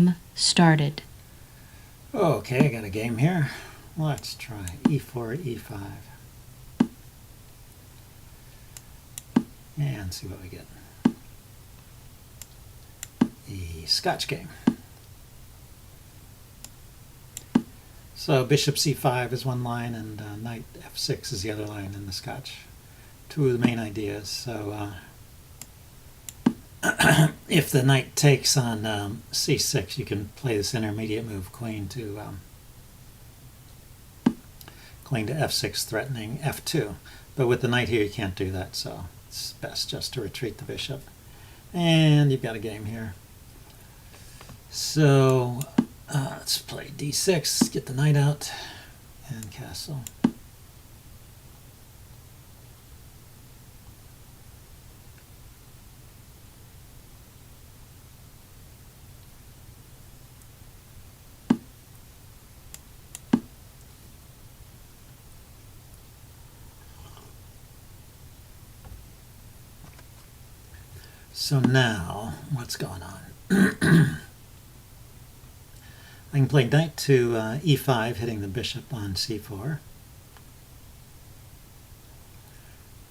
Game started. Okay, I got a game here. Let's try e4, e5. And see what we get. The Scotch game. So bishop c5 is one line, and knight f6 is the other line in the Scotch. Two of the main ideas. So if the knight takes on c6, you can play this intermediate move, queen to f6, threatening f2. But with the knight here, you can't do that, so it's best just to retreat the bishop. And you've got a game here. So let's play d6, get the knight out, and castle. So now, what's going on? I can play knight to e5, hitting the bishop on c4.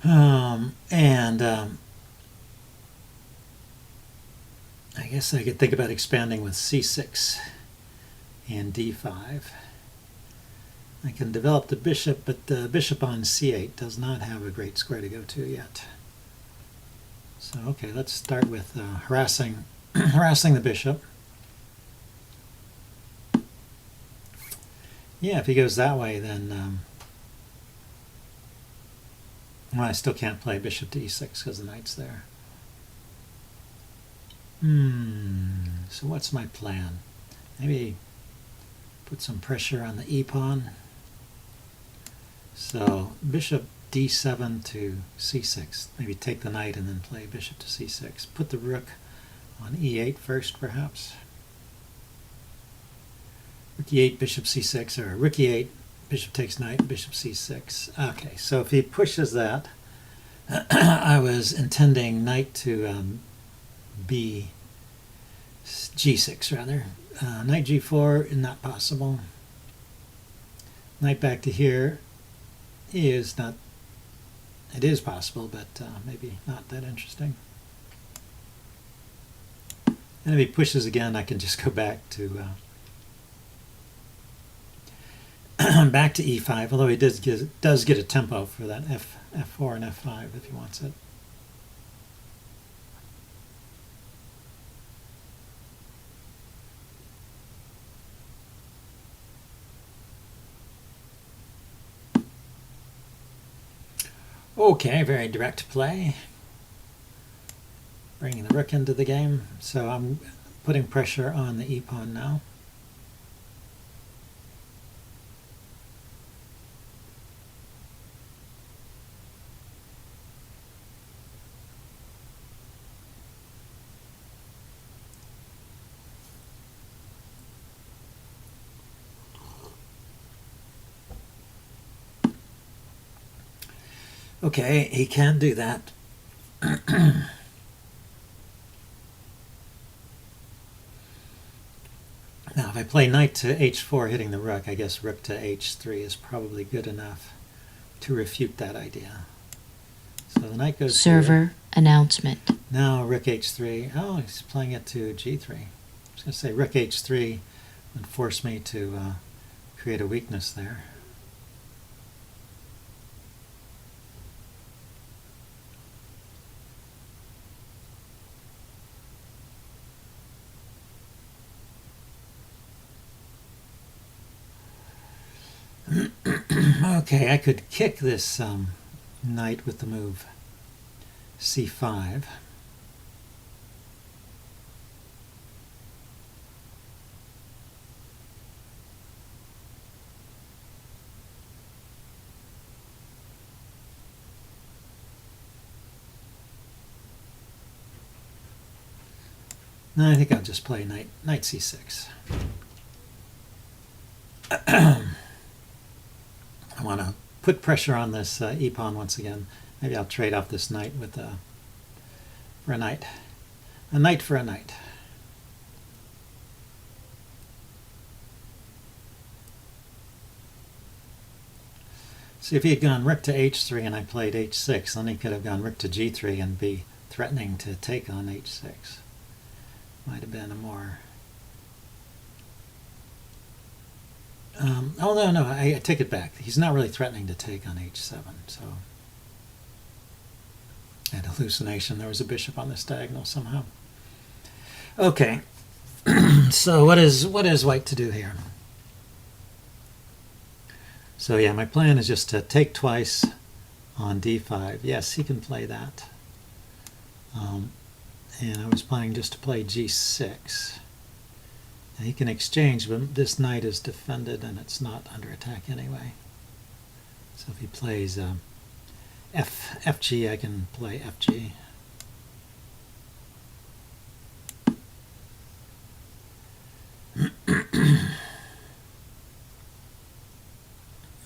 I guess I could think about expanding with c6 and d5. I can develop the bishop, but the bishop on c8 does not have a great square to go to yet. So okay, let's start with harassing the bishop. Yeah, if he goes that way, then well, I still can't play bishop to e6 because the knight's there. So what's my plan? Maybe put some pressure on the e-pawn. So bishop d7 to c6. Maybe take the knight and then play bishop to c6. Put the rook on e8 first, perhaps. Rook e8, bishop c6, or rook e8, bishop takes knight, bishop c6. Okay, so if he pushes that, I was intending knight to g6 rather. Knight g4 is not possible. Knight back to here is not. It is possible, but maybe not that interesting. And if he pushes again, I can just go back to back to e5. Although he does get a tempo for that f4 and f5 if he wants it. Okay, very direct play. Bringing the rook into the game. So I'm putting pressure on the e-pawn now. Okay, he can't do that. Now, if I play knight to h4 hitting the rook, I guess rook to h3 is probably good enough to refute that idea. So the knight goes Server here. announcement. Now rook h3. Oh, he's playing it to g3. I was going to say rook h3 would force me to create a weakness there. Okay, I could kick this knight with the move c5. No, I think I'll just play knight c6. I want to put pressure on this e-pawn once again. Maybe I'll trade off this knight with for a knight. A knight for a knight. See, if he had gone rook to h3 and I played h6, then he could have gone rook to g3 and be threatening to take on h6. Might have been a more... oh, no, I take it back. He's not really threatening to take on h7, so... I had hallucination. There was a bishop on this diagonal somehow. Okay, so what is white to do here? So yeah, my plan is just to take twice on d5. Yes, he can play that. And I was planning just to play g6. Now he can exchange, but this knight is defended and it's not under attack anyway. So if he plays fg, I can play fg.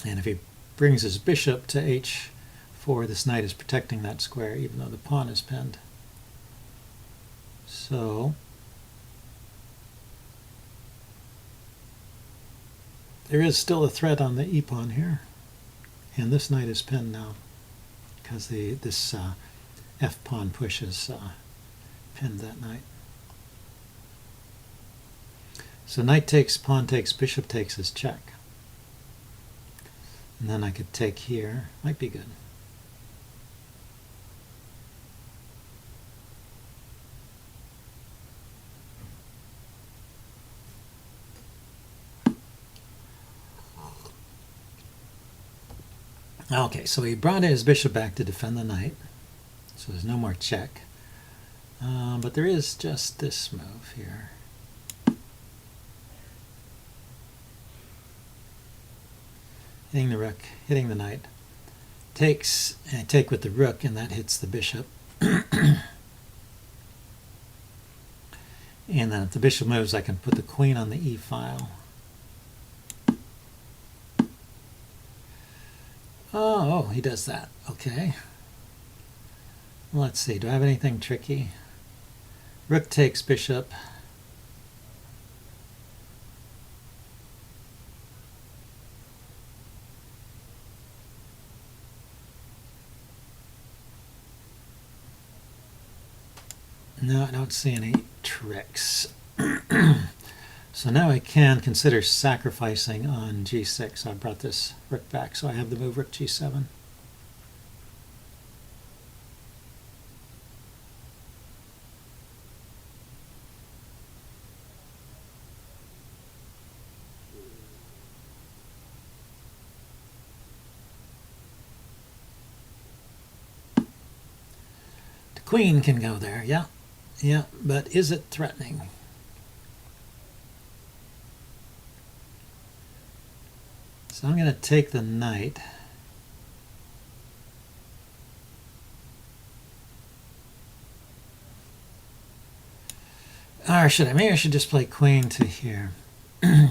And if he brings his bishop to h4, this knight is protecting that square, even though the pawn is pinned. So there is still a threat on the e-pawn here, and this knight is pinned now because this f-pawn push has pinned that knight. So knight takes, pawn takes, bishop takes is check. And then I could take here. Might be good. Okay, so he brought his bishop back to defend the knight. So there's no more check. But there is just this move here. Hitting the rook, hitting the knight. Takes, and I take with the rook, and that hits the bishop. And then if the bishop moves, I can put the queen on the e-file. Oh, he does that. Okay. Let's see, do I have anything tricky? Rook takes bishop. No, I don't see any tricks. So now I can consider sacrificing on g6. I brought this rook back, so I have the move rook g7. The queen can go there, yeah. Yeah, but is it threatening? So I'm going to take the knight. Or should I? Maybe I should just play queen to here.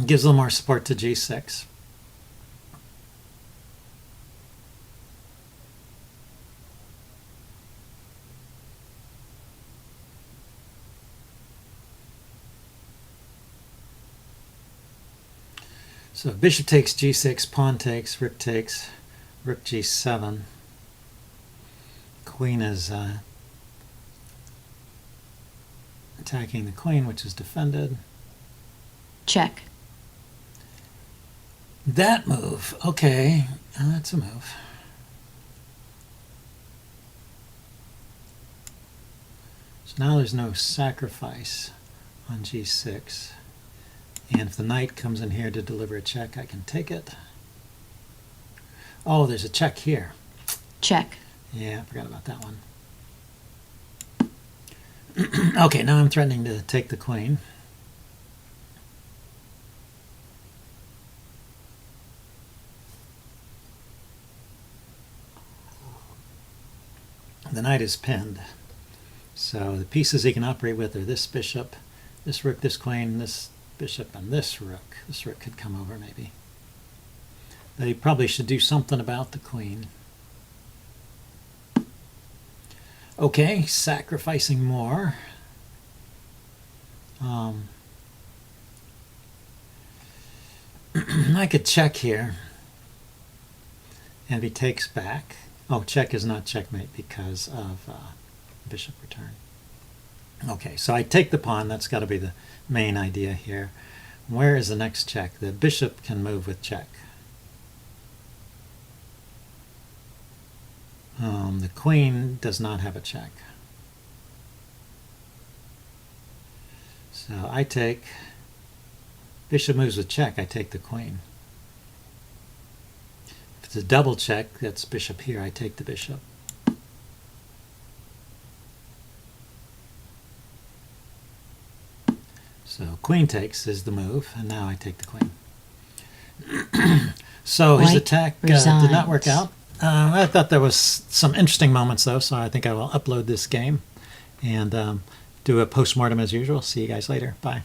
Gives a little more support to g6. So bishop takes g6, pawn takes, rook g7. Queen is attacking the queen, which is defended. Check. That move, okay, that's a move. So now there's no sacrifice on g6. And if the knight comes in here to deliver a check, I can take it. Oh, there's a check here. Check. Yeah, I forgot about that one. Okay, now I'm threatening to take the queen. The knight is pinned. So the pieces he can operate with are this bishop, this rook, this queen, this bishop, and this rook. This rook could come over maybe. But he probably should do something about the queen. Okay, sacrificing more. I could check here. And if he takes back, oh, check is not checkmate because of bishop return. Okay, so I take the pawn. That's got to be the main idea here. Where is the next check? The bishop can move with check. The queen does not have a check. So I take, bishop moves with check, I take the queen. If it's a double check, that's bishop here, I take the bishop. So queen takes is the move, and now I take the queen. So his White attack did not work out. I thought there was some interesting moments, though, so I think I will upload this game and do a post-mortem as usual. See you guys later. Bye.